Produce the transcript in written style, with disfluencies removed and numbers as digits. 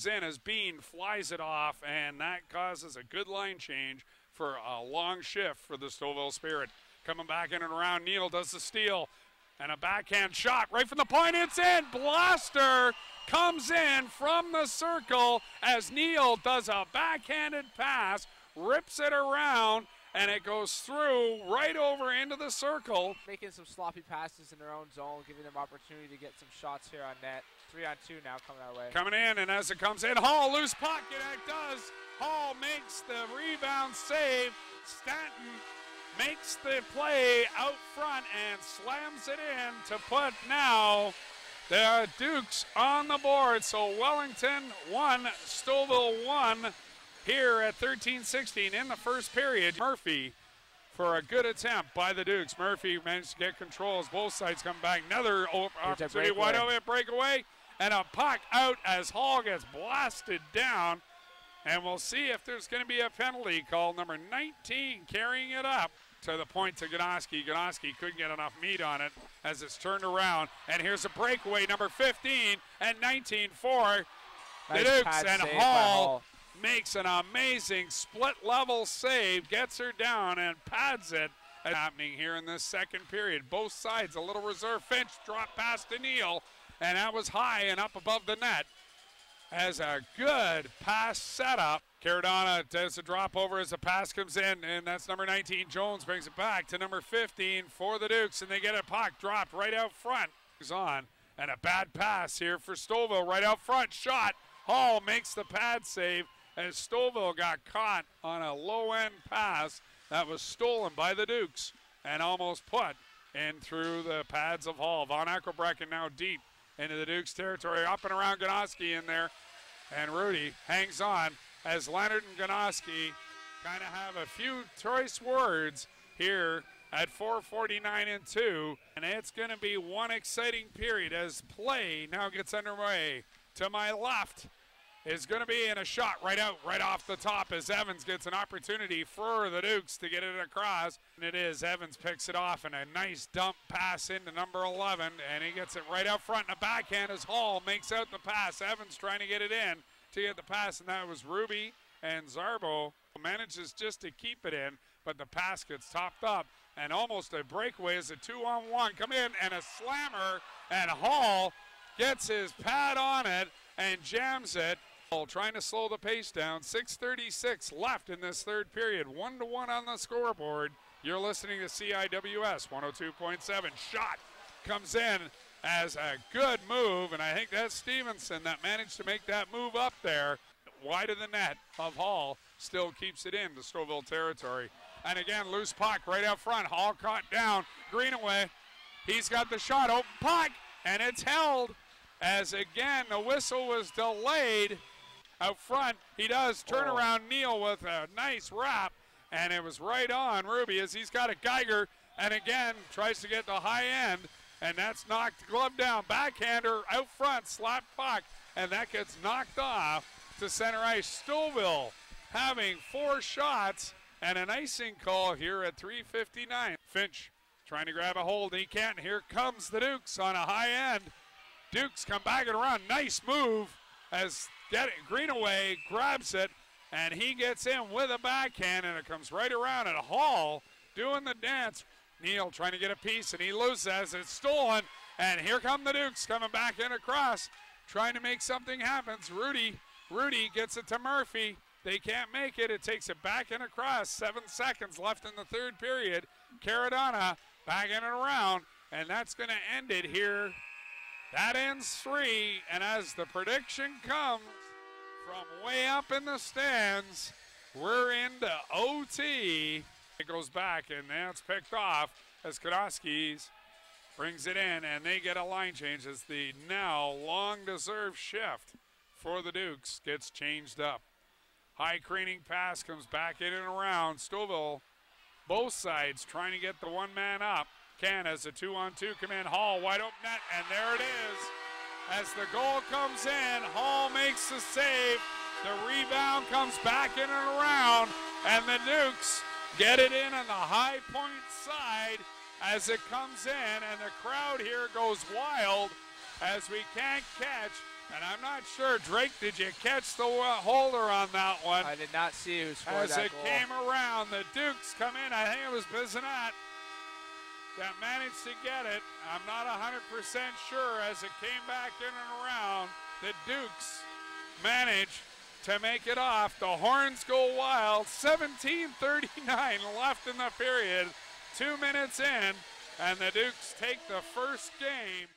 goes in as Bean flies it off, and that causes a good line change for a long shift for the Stouffville Spirit. Coming back in and around, Neal does the steal, and a backhand shot right from the point. It's in. Blaster comes in from the circle as Neal does a backhanded pass, rips it around, and it goes through right over into the circle. Making some sloppy passes in their own zone, giving them opportunity to get some shots here on net. 3-on-2 now coming our way. Coming in, and as it comes in, Hall, loose puck, and it does. Hall makes the rebound save. Stanton makes the play out front and slams it in to put now the Dukes on the board. So Wellington 1, Stouffville 1 here at 13-16 in the first period. Murphy for a good attempt by the Dukes. Murphy managed to get control as both sides come back. Another opportunity, wide open breakaway, and a puck out as Hall gets blasted down. And we'll see if there's going to be a penalty call. Number 19 carrying it up to the point to Ganoski. Ganoski couldn't get enough meat on it as it's turned around. And here's a breakaway, number 15 and 19 for the Dukes. And Hall makes an amazing split-level save, gets her down and pads it. Happening here in this second period. Both sides, a little reserve. Finch dropped past to Neal, and that was high and up above the net. As a good pass setup. Caradonna does a drop over as the pass comes in, and that's number 19. Jones brings it back to number 15 for the Dukes, and they get a puck dropped right out front. He's on, and a bad pass here for Stouffville right out front. Shot. Hall makes the pad save as Stouffville got caught on a low-end pass that was stolen by the Dukes and almost put in through the pads of Hall. Von Eckelbrecken now deep into the Dukes territory, up and around Ganoski in there, and Rudy hangs on as Leonard and Ganoski kind of have a few choice words here at 4:49-2, and it's going to be one exciting period as play now gets underway. To my left is going to be in a shot right out, right off the top as Evans gets an opportunity for the Dukes to get it across. And it is. Evans picks it off and a nice dump pass into number 11, and he gets it right out front in a backhand as Hall makes out the pass. Evans trying to get it in to get the pass, and that was Ruby, and Zarbo manages just to keep it in, but the pass gets topped up, and almost a breakaway as a 2-on-1 come in, and a slammer, and Hall gets his pad on it and jams it. Trying to slow the pace down. 6:36 left in this third period. 1-1 on the scoreboard. You're listening to CIWS 102.7. Shot comes in as a good move, and I think that's Stevenson that managed to make that move up there. Wide of the net of Hall. Still keeps it in to Stouffville territory. And again, loose puck right out front. Hall caught down. Greenaway. He's got the shot. Open puck, and it's held as again the whistle was delayed. Out front, he does turn around Neal with a nice wrap, and it was right on Ruby as he's got a Geiger, and again tries to get the high end, and that's knocked glove down. Backhander out front, slap puck, and that gets knocked off to center ice. Stouffville having 4 shots and an icing call here at 3:59. Finch trying to grab a hold, he can't. Here comes the Dukes on a high end. Dukes come back and around. Nice move as Greenaway grabs it, and he gets in with a backhand, and it comes right around, and Hall doing the dance. Neal trying to get a piece, and he loses as it's stolen, and here come the Dukes coming back in across, trying to make something happen. Rudy gets it to Murphy. They can't make it. It takes it back and across. 7 seconds left in the third period. Caradonna back in and around, and that's going to end it here. That ends 3, and as the prediction comes from way up in the stands, we're into OT. It goes back, and that's picked off as Kodoskis brings it in, and they get a line change as the now long-deserved shift for the Dukes gets changed up. High craning pass comes back in and around. Stouffville, both sides trying to get the one man up. Can as a 2-on-2 come in. Hall wide open net, and there it is. As the goal comes in, Hall makes the save. The rebound comes back in and around, and the Dukes get it in on the high point side as it comes in, and the crowd here goes wild as we can't catch And I'm not sure, Drake, did you catch the holder on that one? I did not see who scored As that it goal. came around, the Dukes come in. I think it was Bissonette that managed to get it. I'm not 100% sure. As it came back in and around, the Dukes managed to make it off. The Horns go wild. 17:39 left in the period. 2 minutes in, and the Dukes take the first game.